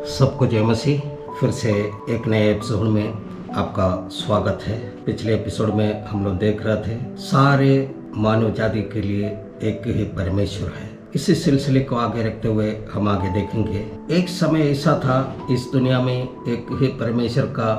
सबको जय मसीह। फिर से एक नए एपिसोड में आपका स्वागत है। पिछले एपिसोड में हम लोग देख रहे थे सारे मानव जाति के लिए एक ही परमेश्वर है। इसी सिलसिले को आगे रखते हुए हम आगे देखेंगे। एक समय ऐसा था, इस दुनिया में एक ही परमेश्वर का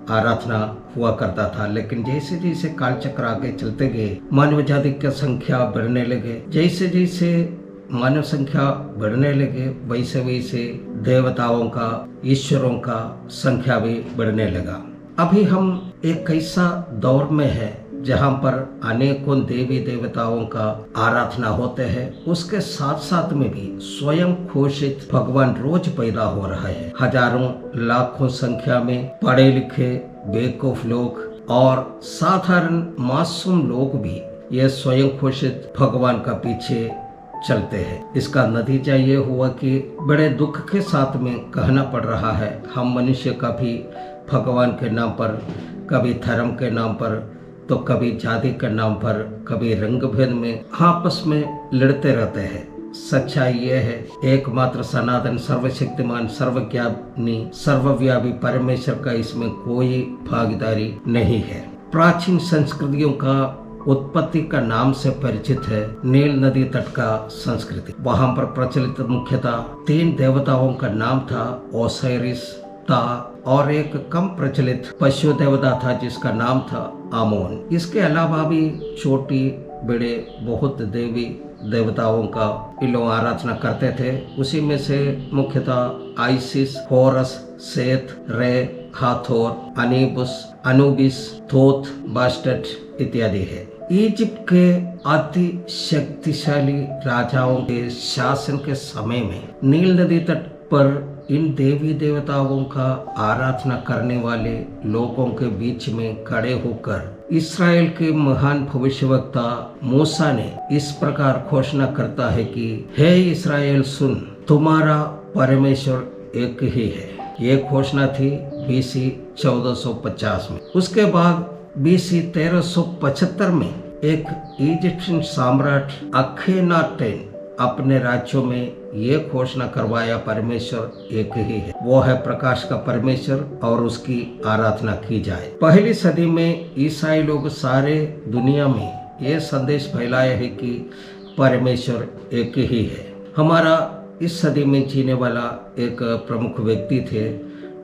आराधना हुआ करता था, लेकिन जैसे जैसे कालचक्र आगे चलते गए मानव जाति की संख्या बढ़ने लगे। जैसे जैसे मानव संख्या बढ़ने लगे वैसे वैसे देवताओं का, ईश्वरों का संख्या भी बढ़ने लगा। अभी हम एक ऐसा दौर में है जहाँ पर अनेकों देवी देवताओं का आराधना होते हैं। उसके साथ साथ में भी स्वयं घोषित भगवान रोज पैदा हो रहा है। हजारों लाखों संख्या में पढ़े लिखे बेवकूफ लोग और साधारण मासूम लोग भी ये स्वयं घोषित भगवान का पीछे चलते हैं। इसका नतीजा ये हुआ कि बड़े दुख के साथ में कहना पड़ रहा है, हम मनुष्य का भी भगवान के नाम पर, कभी धर्म के नाम पर, तो कभी जाति के नाम पर, कभी रंग भेद में आपस में लड़ते रहते हैं। सच्चाई ये है, एकमात्र सनातन सर्वशक्तिमान सर्वज्ञानी सर्वव्यापी परमेश्वर का इसमें कोई भागीदारी नहीं है। प्राचीन संस्कृतियों का उत्पत्ति का नाम से परिचित है नील नदी तट का संस्कृति। वहां पर प्रचलित मुख्यतः 3 देवताओं का नाम था, ओसाइरिस, ता और एक कम प्रचलित पशु देवता था जिसका नाम था आमोन। इसके अलावा भी छोटी बड़े बहुत देवी देवताओं का ये लोग आराधना करते थे। उसी में से मुख्यतः आइसिस, होरस, सेत, रे, हाथोर, अनुबिस, थोथ, बास्टेट इत्यादि है। इजिप्ट के अति शक्तिशाली राजाओं के शासन के समय में नील नदी तट पर इन देवी देवताओं का आराधना करने वाले लोगों के बीच में खड़े होकर इस्राएल के महान भविष्यवक्ता मूसा ने इस प्रकार घोषणा करता है कि हे इस्राएल सुन, तुम्हारा परमेश्वर एक ही है। ये घोषणा थी BC 1450 में। उसके बाद BC 1375 में एक इजिप्शियन सम्राट अखेनाटेन अपने राज्यों में ये घोषणा करवाया, परमेश्वर एक ही है, वो है प्रकाश का परमेश्वर और उसकी आराधना की जाए। पहली सदी में ईसाई लोग सारे दुनिया में ये संदेश फैलाया है कि परमेश्वर एक ही है। हमारा इस सदी में जीने वाला एक प्रमुख व्यक्ति थे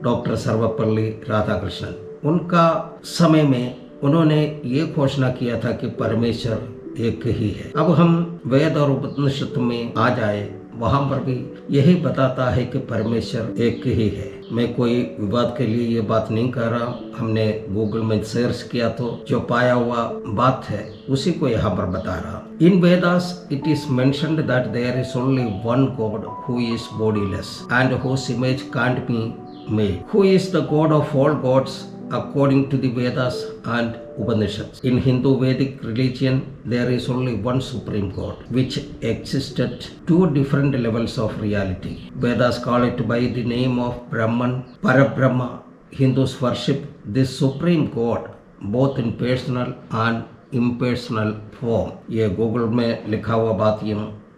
डॉक्टर सर्वपल्ली राधाकृष्णन। उनका समय में उन्होंने ये घोषणा किया था कि परमेश्वर एक ही है। अब हम वेद और उपनिषद में आ जाए, वहां पर भी यही बताता है कि परमेश्वर एक ही है। मैं कोई विवाद के लिए ये बात नहीं कर रहा, हमने गूगल में सर्च किया तो जो पाया हुआ बात है उसी को यहाँ पर बता रहा। In Vedas it is mentioned that there is only one God who is bodyless and whose image can't be made, who is the God of all gods according to the Vedas and Upanishads. In Hindu Vedic religion, there is only one supreme God, which existed 2 different levels of reality. Vedas call it by the name of Brahman, Parabrahma. Hindus worship this supreme God both in personal and impersonal form. ये Google में लिखा हुआ बात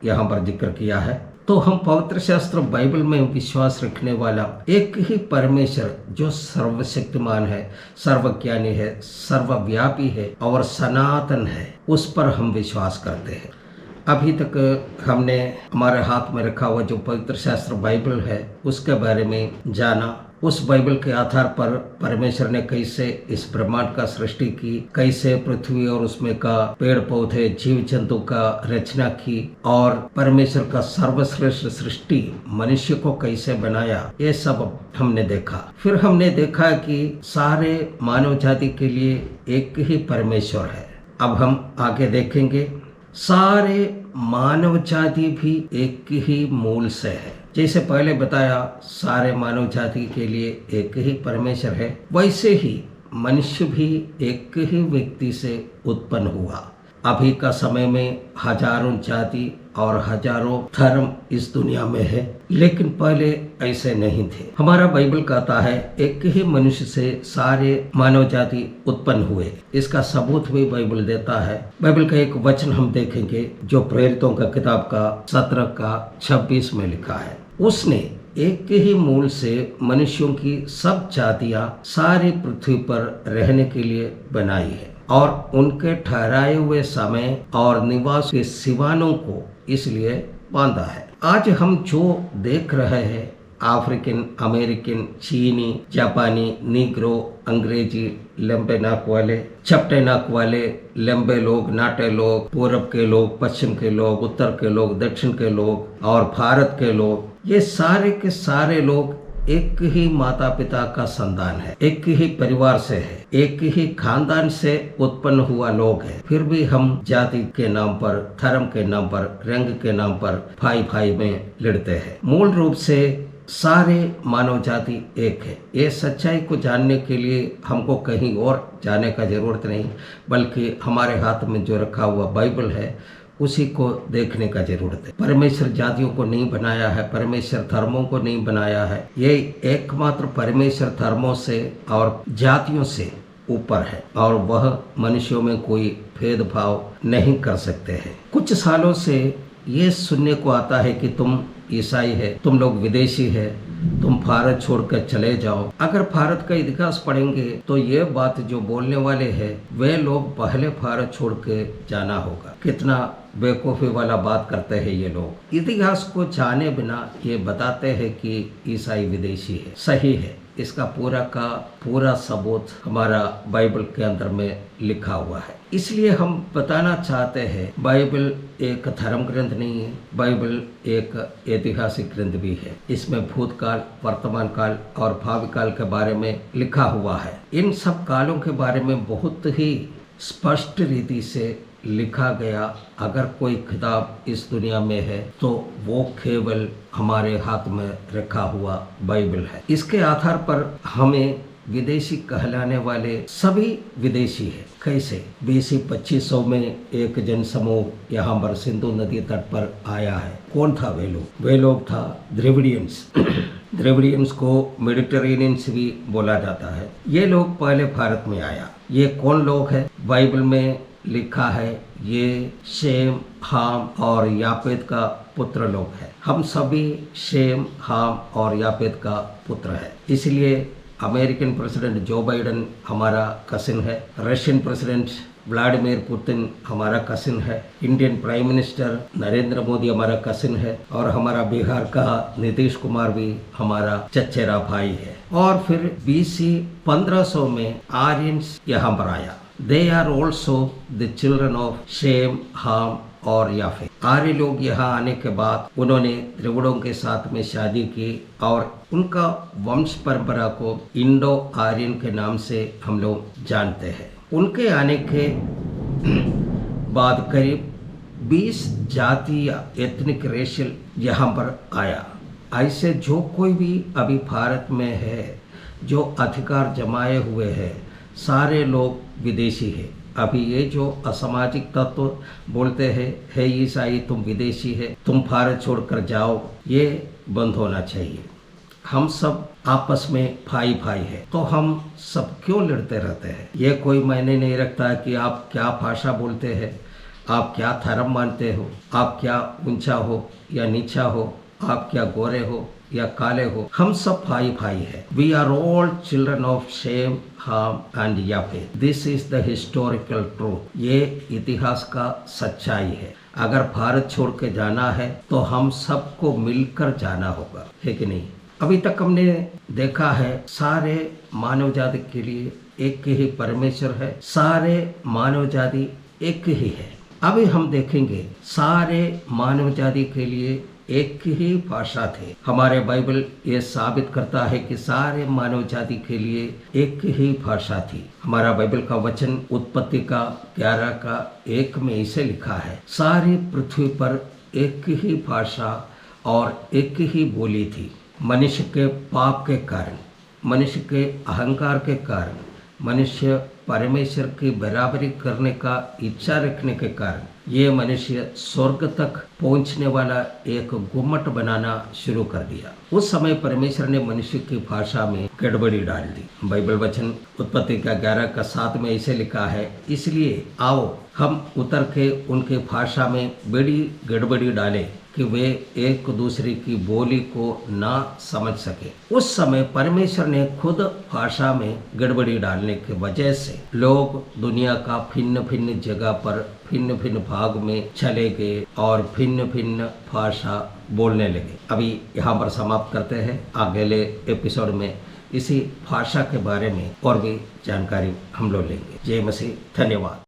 यहाँ पर जिक्र किया है। तो हम पवित्र शास्त्र बाइबल में विश्वास रखने वाला एक ही परमेश्वर जो सर्वशक्तिमान है, सर्वज्ञानी है, सर्वव्यापी है और सनातन है, उस पर हम विश्वास करते हैं। अभी तक हमने हमारे हाथ में रखा हुआ जो पवित्र शास्त्र बाइबल है उसके बारे में जाना। उस बाइबल के आधार पर परमेश्वर ने कैसे इस ब्रह्मांड का सृष्टि की, कैसे पृथ्वी और उसमें का पेड़ पौधे जीव जंतु का रचना की और परमेश्वर का सर्वश्रेष्ठ सृष्टि मनुष्य को कैसे बनाया, ये सब हमने देखा। फिर हमने देखा कि सारे मानव जाति के लिए एक ही परमेश्वर है। अब हम आगे देखेंगे, सारे मानव जाति भी एक ही मूल से है। जैसे पहले बताया सारे मानव जाति के लिए एक ही परमेश्वर है, वैसे ही मनुष्य भी एक ही व्यक्ति से उत्पन्न हुआ। अभी का समय में हजारों जाति और हजारों धर्म इस दुनिया में है, लेकिन पहले ऐसे नहीं थे। हमारा बाइबल कहता है एक ही मनुष्य से सारे मानव जाति उत्पन्न हुए। इसका सबूत भी बाइबल देता है। बाइबल का एक वचन हम देखेंगे जो प्रेरितों का किताब का 17 का 26 में लिखा है। उसने एक ही मूल से मनुष्यों की सब जातियां सारी पृथ्वी पर रहने के लिए बनाई है और उनके ठहराए हुए समय और निवास के सिवानों को इसलिए बांधा है। आज हम जो देख रहे हैं, अफ्रीकन, अमेरिकन, चीनी, जापानी, नीग्रो, अंग्रेजी, लंबे नाक वाले, चपटे नाक वाले, लंबे लोग, नाटे लोग, पूरब के लोग, पश्चिम के लोग, उत्तर के लोग, दक्षिण के लोग और भारत के लोग, ये सारे के सारे लोग एक ही माता पिता का संतान है, एक ही परिवार से है, एक ही खानदान से उत्पन्न हुआ लोग है। फिर भी हम जाति के नाम पर, धर्म के नाम पर, रंग के नाम पर भाई भाई में लड़ते हैं। मूल रूप से सारे मानव जाति एक है। ये सच्चाई को जानने के लिए हमको कहीं और जाने का जरूरत नहीं, बल्कि हमारे हाथ में जो रखा हुआ बाइबल है उसी को देखने का जरूरत है। परमेश्वर जातियों को नहीं बनाया है, परमेश्वर धर्मों को नहीं बनाया है। ये एकमात्र परमेश्वर धर्मों से और जातियों से ऊपर है और वह मनुष्यों में कोई भेदभाव नहीं कर सकते हैं। कुछ सालों से ये सुनने को आता है कि तुम ईसाई है, तुम लोग विदेशी है, तुम भारत छोड़कर चले जाओ। अगर भारत का इतिहास पढ़ेंगे तो ये बात जो बोलने वाले हैं वे लोग पहले भारत छोड़ के जाना होगा। कितना बेवकूफ़ी वाला बात करते हैं ये लोग। इतिहास को जाने बिना ये बताते हैं कि ईसाई विदेशी है। सही है, इसका पूरा का पूरा सबूत हमारा बाइबल के अंदर में लिखा हुआ है। इसलिए हम बताना चाहते हैं बाइबल एक धर्म ग्रंथ नहीं है, बाइबल एक ऐतिहासिक ग्रंथ भी है। इसमें भूतकाल, वर्तमान काल और भावी काल के बारे में लिखा हुआ है। इन सब कालों के बारे में बहुत ही स्पष्ट रीति से लिखा गया अगर कोई किताब इस दुनिया में है तो वो केवल हमारे हाथ में रखा हुआ बाइबल है। इसके आधार पर हमें विदेशी कहलाने वाले सभी विदेशी है। कैसे? BC 2500 में एक जनसमूह यहाँ पर सिंधु नदी तट पर आया है। कौन था वे लोग? वे लोग था द्रविडियंस। द्रविडियंस को मेडिटेरेनियंस भी बोला जाता है। ये लोग पहले भारत में आया। ये कौन लोग है? बाइबल में लिखा है ये शेम, हाम और यापेत का पुत्र लोग हैं। हम सभी शेम, हाम और यापेत का पुत्र है। इसलिए अमेरिकन प्रेसिडेंट जो बाइडेन हमारा कसिन है, रशियन प्रेसिडेंट व्लादिमीर पुतिन हमारा कसिन है, Indian prime minister Narendra Modi हमारा कसिन है और हमारा बिहार का नीतीश कुमार भी हमारा चचेरा भाई है। और फिर BC 1500 में आर्यंस यहाँ पर आया। They are also the children of Shem, Ham और याफेत। आर्य लोग यहाँ आने के बाद उन्होंने द्रविड़ों के साथ में शादी की और उनका वंश परंपरा को इंडो आर्यन के नाम से हम लोग जानते हैं। उनके आने के बाद करीब 20 जातीय एथनिक रेशियल यहाँ पर आया। ऐसे जो कोई भी अभी भारत में है, जो अधिकार जमाए हुए हैं, सारे लोग विदेशी है। अभी ये जो असामाजिक तत्व बोलते हैं, है ईसाई तुम विदेशी है, तुम भारत छोड़कर जाओ, ये बंद होना चाहिए। हम सब आपस में भाई भाई है, तो हम सब क्यों लड़ते रहते हैं? ये कोई मायने नहीं रखता कि आप क्या भाषा बोलते हैं, आप क्या धर्म मानते हो, आप क्या ऊंचा हो या नीचा हो, आप क्या गोरे हो या काले हो। हम सब भाई भाई है। We are all children of Shem, Ham and Japheth. This is the historical truth. ये इतिहास का सच्चाई है। अगर भारत छोड़ के जाना है तो हम सबको मिलकर जाना होगा, है कि नहीं? अभी तक हमने देखा है सारे मानव जाति के लिए एक ही परमेश्वर है, सारे मानव जाति एक ही है। अभी हम देखेंगे सारे मानव जाति के लिए एक ही भाषा थे। हमारे बाइबल ये साबित करता है कि सारे मानव जाति के लिए एक ही भाषा थी। हमारा बाइबल का वचन उत्पत्ति का 11 का 1 में इसे लिखा है, सारी पृथ्वी पर एक ही भाषा और एक ही बोली थी। मनुष्य के पाप के कारण, मनुष्य के अहंकार के कारण, मनुष्य परमेश्वर की बराबरी करने का इच्छा रखने के कारण ये मनुष्य स्वर्ग तक पहुंचने वाला एक गुम्मट बनाना शुरू कर दिया। उस समय परमेश्वर ने मनुष्य की भाषा में गड़बड़ी डाल दी। बाइबल वचन उत्पत्ति का 11:7 में ऐसे लिखा है, इसलिए आओ हम उतर के उनके भाषा में बड़ी गड़बड़ी डालें कि वे एक दूसरे की बोली को ना समझ सके। उस समय परमेश्वर ने खुद भाषा में गड़बड़ी डालने की वजह से लोग दुनिया का भिन्न भिन्न जगह पर भिन्न भिन्न भाग में चले गए और भिन्न भिन्न भाषा बोलने लगे। अभी यहाँ पर समाप्त करते हैं। अगले एपिसोड में इसी भाषा के बारे में और भी जानकारी हम लोग लेंगे। जय मसीह, धन्यवाद।